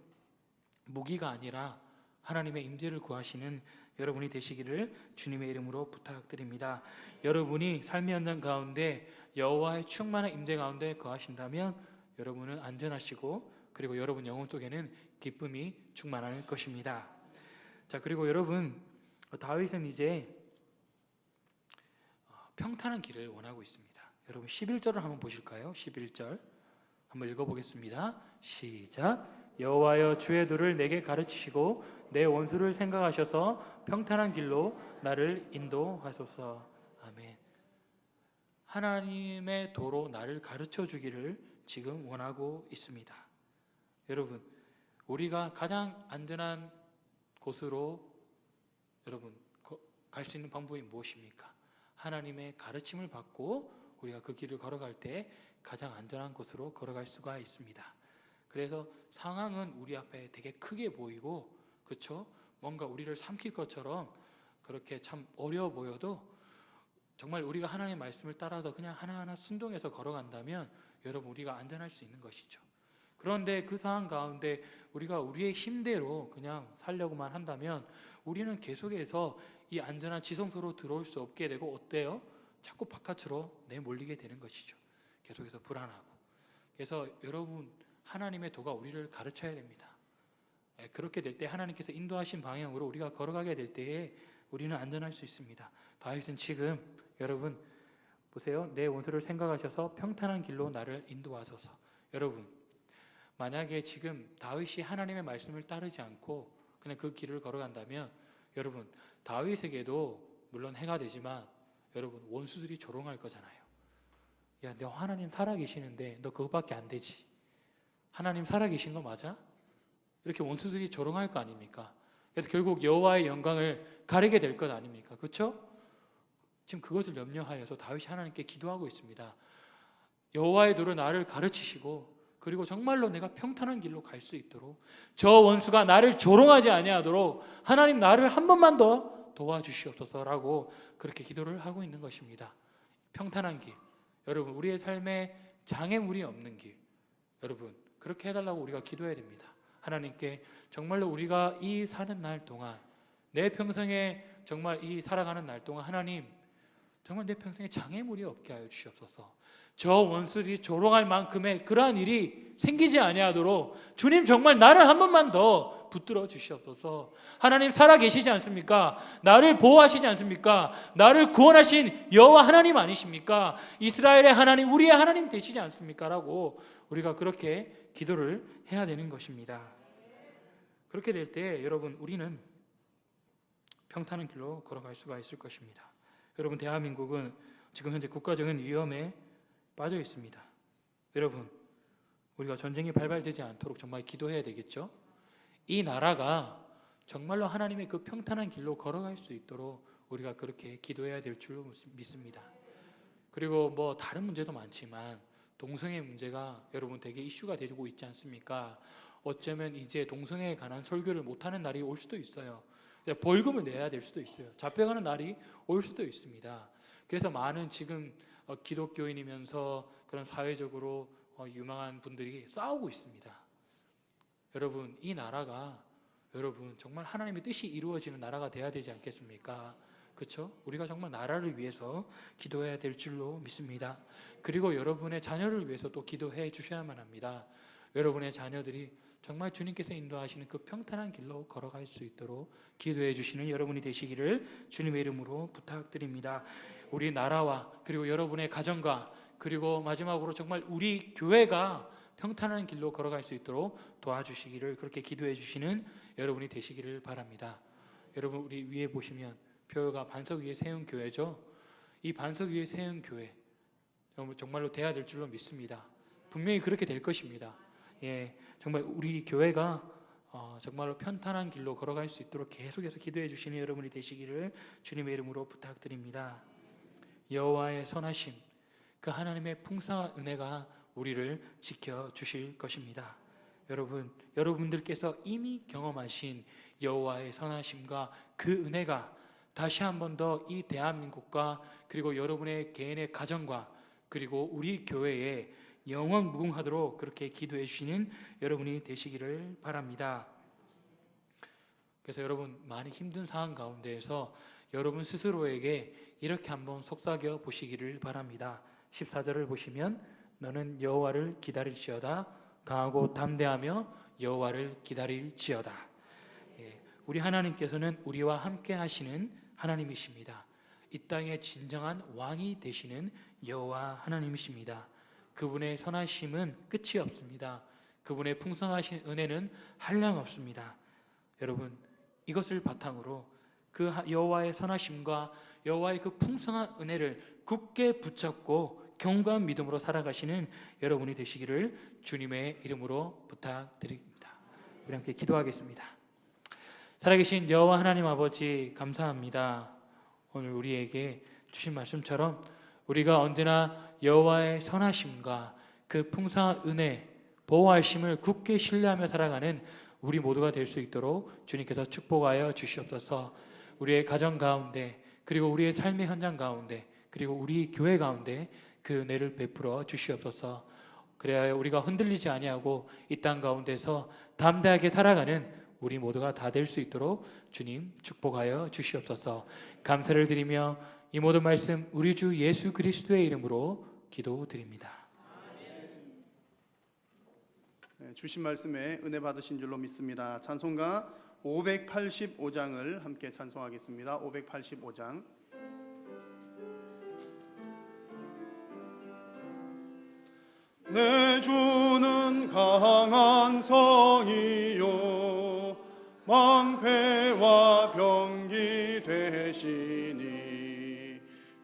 무기가 아니라 하나님의 임재를 구하시는 여러분이 되시기를 주님의 이름으로 부탁드립니다. 여러분이 삶의 현장 가운데 여호와의 충만한 임재 가운데 거하신다면 여러분은 안전하시고 그리고 여러분 영혼 속에는 기쁨이 충만할 것입니다. 자, 그리고 여러분, 다윗은 이제 평탄한 길을 원하고 있습니다. 여러분 11절을 한번 보실까요? 11절 한번 읽어보겠습니다. 시작. 여호와여, 주의 도를 내게 가르치시고 내 원수를 생각하셔서 평탄한 길로 나를 인도하소서. 아멘. 하나님의 도로 나를 가르쳐 주기를 지금 원하고 있습니다. 여러분, 우리가 가장 안전한 곳으로 여러분 갈 수 있는 방법이 무엇입니까? 하나님의 가르침을 받고 우리가 그 길을 걸어갈 때 가장 안전한 곳으로 걸어갈 수가 있습니다. 그래서 상황은 우리 앞에 되게 크게 보이고, 그렇죠? 뭔가 우리를 삼킬 것처럼 그렇게 참 어려워 보여도 정말 우리가 하나님의 말씀을 따라서 그냥 하나하나 순종해서 걸어간다면 여러분 우리가 안전할 수 있는 것이죠. 그런데 그 상황 가운데 우리가 우리의 힘대로 그냥 살려고만 한다면 우리는 계속해서 이 안전한 지성소로 들어올 수 없게 되고 어때요? 자꾸 바깥으로 내몰리게 되는 것이죠. 계속해서 불안하고. 그래서 여러분, 하나님의 도가 우리를 가르쳐야 됩니다. 그렇게 될 때 하나님께서 인도하신 방향으로 우리가 걸어가게 될 때에 우리는 안전할 수 있습니다. 다윗은 지금 여러분 보세요. 내 원수를 생각하셔서 평탄한 길로 나를 인도하소서. 여러분, 만약에 지금 다윗이 하나님의 말씀을 따르지 않고 그냥 그 길을 걸어간다면 여러분, 다윗에게도 물론 해가 되지만 여러분 원수들이 조롱할 거잖아요. 야, 너 하나님 살아계시는데 너 그것밖에 안 되지. 하나님 살아계신 거 맞아? 이렇게 원수들이 조롱할 거 아닙니까? 그래서 결국 여호와의 영광을 가리게 될 것 아닙니까? 그렇죠? 지금 그것을 염려하여서 다윗이 하나님께 기도하고 있습니다. 여호와의 도로 나를 가르치시고 그리고 정말로 내가 평탄한 길로 갈 수 있도록 저 원수가 나를 조롱하지 아니하도록 하나님 나를 한 번만 더 도와주시옵소서라고 그렇게 기도를 하고 있는 것입니다. 평탄한 길, 여러분 우리의 삶에 장애물이 없는 길, 여러분 그렇게 해달라고 우리가 기도해야 됩니다. 하나님께 정말로 우리가 이 사는 날 동안 내 평생에 정말 이 살아가는 날 동안 하나님 정말 내 평생에 장애물이 없게 하여 주시옵소서. 저 원수들이 조롱할 만큼의 그러한 일이 생기지 아니하도록 주님 정말 나를 한 번만 더 붙들어 주시옵소서. 하나님 살아계시지 않습니까? 나를 보호하시지 않습니까? 나를 구원하신 여호와 하나님 아니십니까? 이스라엘의 하나님, 우리의 하나님 되시지 않습니까? 라고 우리가 그렇게 기도를 해야 되는 것입니다. 그렇게 될 때 여러분 우리는 평탄한 길로 걸어갈 수가 있을 것입니다. 여러분 대한민국은 지금 현재 국가적인 위험에 빠져 있습니다. 여러분 우리가 전쟁이 발발되지 않도록 정말 기도해야 되겠죠. 이 나라가 정말로 하나님의 그 평탄한 길로 걸어갈 수 있도록 우리가 그렇게 기도해야 될 줄로 믿습니다. 그리고 뭐 다른 문제도 많지만 동성애 문제가 여러분 되게 이슈가 되고 있지 않습니까? 어쩌면 이제 동성애에 관한 설교를 못하는 날이 올 수도 있어요. 벌금을 내야 될 수도 있어요. 잡혀가는 날이 올 수도 있습니다. 그래서 많은 지금 기독교인이면서 그런 사회적으로 유망한 분들이 싸우고 있습니다. 여러분, 이 나라가 여러분 정말 하나님의 뜻이 이루어지는 나라가 돼야 되지 않겠습니까? 그렇죠? 우리가 정말 나라를 위해서 기도해야 될 줄로 믿습니다. 그리고 여러분의 자녀를 위해서 또 기도해 주셔야만 합니다. 여러분의 자녀들이 정말 주님께서 인도하시는 그 평탄한 길로 걸어갈 수 있도록 기도해 주시는 여러분이 되시기를 주님의 이름으로 부탁드립니다. 우리 나라와 그리고 여러분의 가정과 그리고 마지막으로 정말 우리 교회가 평탄한 길로 걸어갈 수 있도록 도와주시기를 그렇게 기도해 주시는 여러분이 되시기를 바랍니다. 여러분, 우리 위에 보시면 표가 반석 위에 세운 교회죠. 이 반석 위에 세운 교회 정말로 돼야 될 줄로 믿습니다. 분명히 그렇게 될 것입니다. 정말 우리 교회가 정말로 편탄한 길로 걸어갈 수 있도록 계속해서 기도해 주시는 여러분이 되시기를 주님의 이름으로 부탁드립니다. 여호와의 선하심, 그 하나님의 풍성한 은혜가 우리를 지켜주실 것입니다. 여러분들께서 이미 경험하신 여호와의 선하심과 그 은혜가 다시 한 번 더 이 대한민국과 그리고 여러분의 개인의 가정과 그리고 우리 교회에 영원 무궁하도록 그렇게 기도해 주시는 여러분이 되시기를 바랍니다. 그래서 여러분, 많이 힘든 상황 가운데에서 여러분 스스로에게 이렇게 한번 속삭여 보시기를 바랍니다. 14절을 보시면 너는 여호와를 기다릴지어다 강하고 담대하며 여호와를 기다릴지어다. 우리 하나님께서는 우리와 함께 하시는 하나님이십니다. 이 땅의 진정한 왕이 되시는 여호와 하나님이십니다. 그분의 선하심은 끝이 없습니다. 그분의 풍성하신 은혜는 한량 없습니다. 여러분, 이것을 바탕으로 그 여호와의 선하심과 여호와의 그 풍성한 은혜를 굳게 붙잡고 견고한 믿음으로 살아가시는 여러분이 되시기를 주님의 이름으로 부탁드립니다. 우리 함께 기도하겠습니다. 살아계신 여호와 하나님 아버지, 감사합니다. 오늘 우리에게 주신 말씀처럼 우리가 언제나 여호와의 선하심과 그 풍성한 은혜, 보호하심을 굳게 신뢰하며 살아가는 우리 모두가 될 수 있도록 주님께서 축복하여 주시옵소서. 우리의 가정 가운데 그리고 우리의 삶의 현장 가운데 그리고 우리 교회 가운데 그 은혜를 베풀어 주시옵소서. 그래야 우리가 흔들리지 아니하고 이 땅 가운데서 담대하게 살아가는 우리 모두가 다 될 수 있도록 주님 축복하여 주시옵소서. 감사를 드리며 이 모든 말씀 우리 주 예수 그리스도의 이름으로 기도드립니다. 주신 말씀에 은혜 받으신 줄로 믿습니다. 찬송가 585장을 함께 찬송하겠습니다. 585장. 내 주는 강한 성이요 망패와 병기 되시니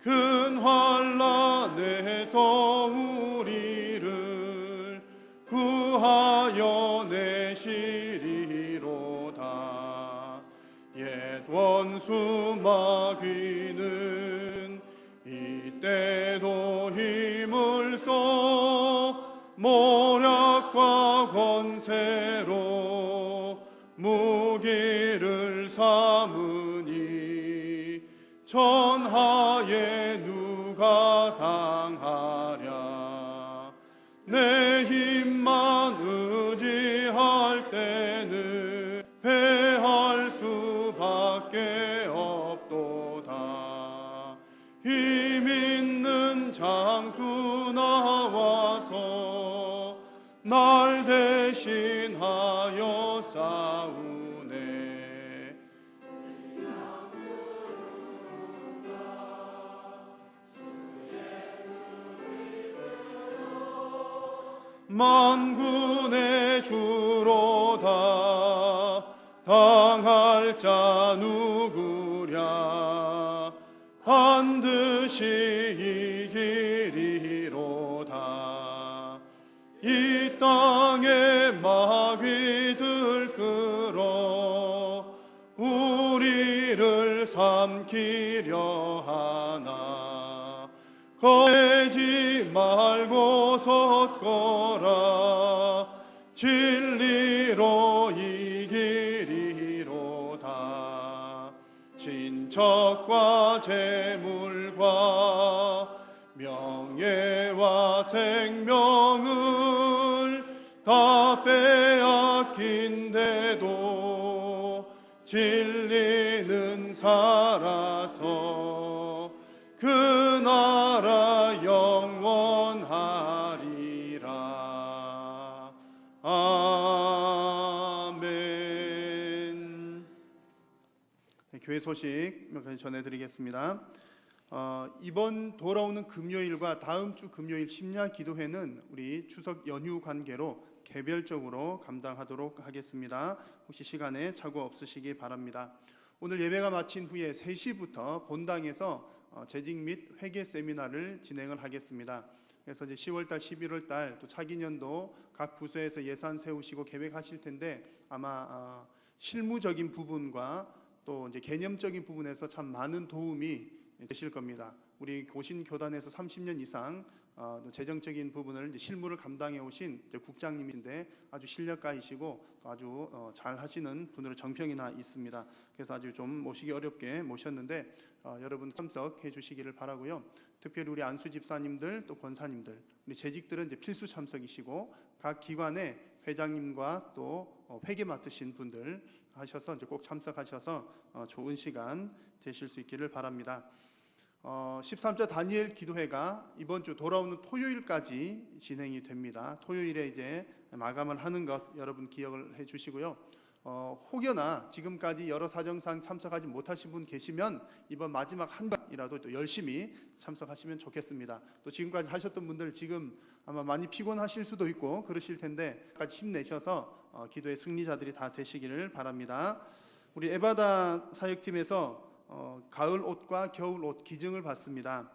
큰 환난에서 우리를 구하여 내시리로다. 옛 원수 마귀는 이때도 힘을 써 모략과 권세로 무기를 삼으니 전하에 누가 당하랴. 내 힘만 의지할 때는 패할 수밖에 없도다. 힘 있는 장수 나와서 날 대신하여 싸우네. 만군의 주로다. 당할 자 누구랴. 반드시 이기리로다. 이 땅에 마귀들 끌어 우리를 삼키려 하나. 거지 말고 섰거라. 진리로 이기리로다. 친척과 재물과 명예 명예와 생명을 다 빼앗긴데도 진리는 살아서 그 나라 영원하리라. 아멘. 교회 소식 몇 가지 전해드리겠습니다. 이번 돌아오는 금요일과 다음 주 금요일 심야 기도회는 우리 추석 연휴 관계로 개별적으로 감당하도록 하겠습니다. 혹시 시간에 착오 없으시기 바랍니다. 오늘 예배가 마친 후에 3시부터 본당에서 재직 및 회계 세미나를 진행을 하겠습니다. 그래서 이제 10월달, 11월달 또 차기년도 각 부서에서 예산 세우시고 계획하실 텐데 아마 실무적인 부분과 또 이제 개념적인 부분에서 참 많은 도움이 되실 겁니다. 우리 고신 교단에서 30년 이상 재정적인 부분을 이제 실무를 감당해 오신 국장님인데 아주 실력가이시고 또 아주 잘 하시는 분으로 정평이나 있습니다. 그래서 아주 좀 모시기 어렵게 모셨는데 여러분 참석해 주시기를 바라고요. 특별히 우리 안수 집사님들 또 권사님들 우리 재직들은 이제 필수 참석이시고 각 기관의 회장님과 또 회계 맡으신 분들 하셔서 이제 꼭 참석하셔서 좋은 시간 되실 수 있기를 바랍니다. 13자 다니엘 기도회가 이번 주 돌아오는 토요일까지 진행이 됩니다. 토요일에 이제 마감을 하는 것 여러분 기억을 해 주시고요. 혹여나 지금까지 여러 사정상 참석하지 못하신 분 계시면 이번 마지막 한 번이라도 또 열심히 참석하시면 좋겠습니다. 또 지금까지 하셨던 분들 지금 아마 많이 피곤하실 수도 있고 그러실 텐데 까지 힘내셔서 기도의 승리자들이 다 되시기를 바랍니다. 우리 에바다 사역팀에서 가을 옷과 겨울 옷 기증을 받습니다.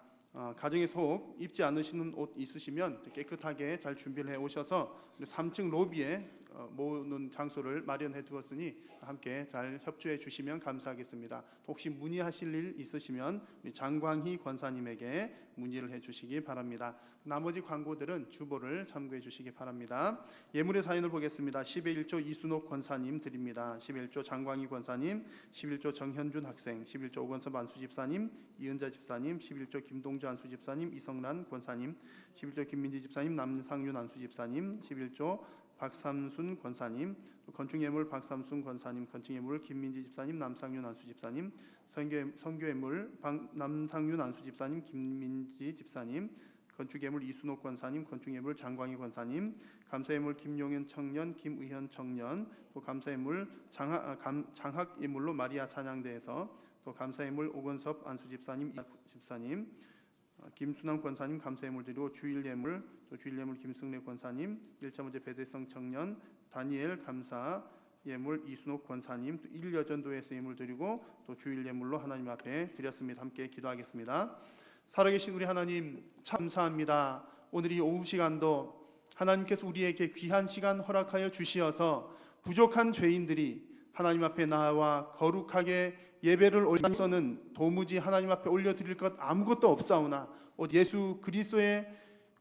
가정에서 혹 입지 않으시는 옷 있으시면 깨끗하게 잘 준비를 해 오셔서 3층 로비에 모으는 장소를 마련해 두었으니 함께 잘 협조해 주시면 감사하겠습니다. 혹시 문의하실 일 있으시면 우리 장광희 권사님에게 문의를 해 주시기 바랍니다. 나머지 광고들은 주보를 참고해 주시기 바랍니다. 예물의 사연을 보겠습니다. 10회 1조 이순옥 권사님 드립니다. 11조 장광희 권사님, 11조 정현준 학생, 11조 오건섭 안수 집사님, 이은자 집사님, 11조 김동주 안수 집사님, 이성란 권사님, 11조 김민지 집사님, 남상윤 안수 집사님, 11조 박삼순 권사님, 건축예물 박삼순 권사님, 건축예물 김민지 집사님, 남상윤 안수 집사님, 선교예물 남상윤 안수 집사님, 김민지 집사님, 건축예물 이순옥 권사님, 건축예물 장광희 권사님, 감사예물 김용현 청년, 김의현 청년, 또 감사예물 장학예물로 마리아 찬양대에서 또 감사예물 오건섭 안수 집사님, 집사님, 김순환 권사님 감사예물 드리고 주일예물 또 주일예물 김승래 권사님 1.5제 배대성 청년 다니엘 감사예물 이순옥 권사님 또 1여전도에서 예물 드리고 또 주일예물로 하나님 앞에 드렸습니다. 함께 기도하겠습니다. 살아계신 우리 하나님 참 감사합니다. 오늘 이 오후 시간도 하나님께서 우리에게 귀한 시간 허락하여 주시어서 부족한 죄인들이 하나님 앞에 나와 거룩하게 예배를 올리면서는 도무지 하나님 앞에 올려드릴 것 아무것도 없사오나 예수 그리스도의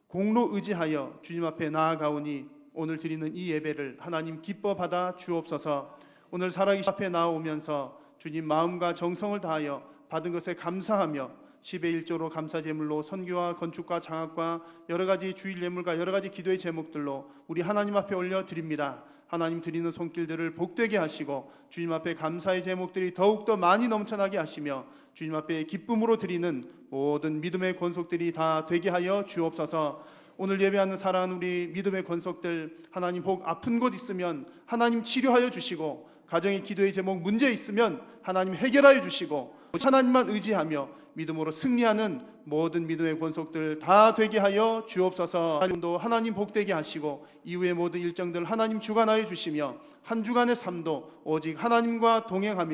공로 의지하여 주님 앞에 나아가오니 오늘 드리는 이 예배를 하나님 기뻐 받아 주옵소서. 오늘 살아계신 앞에 나오면서 주님 마음과 정성을 다하여 받은 것에 감사하며 10의 1조로 감사제물로 선교와 건축과 장학과 여러가지 주일예물과 여러가지 기도의 제목들로 우리 하나님 앞에 올려드립니다. 하나님 드리는 손길들을 복되게 하시고 주님 앞에 감사의 제목들이 더욱더 많이 넘쳐나게 하시며 주님 앞에 기쁨으로 드리는 모든 믿음의 권속들이 다 되게 하여 주옵소서. 오늘 예배하는 사랑하는 우리 믿음의 권속들 하나님 혹 아픈 곳 있으면 하나님 치료하여 주시고 가정의 기도의 제목 문제 있으면 하나님 해결하여 주시고 하나님만 의지하며 믿음으로 승리하는 모든 믿음의 권속들 다 되게 하여 주옵소서. 하나님도 하나님 복되게 하시고 이후의 모든 일정들 하나님 주관하여 주시며 한 주간의 삶도 오직 하나님과 동행하며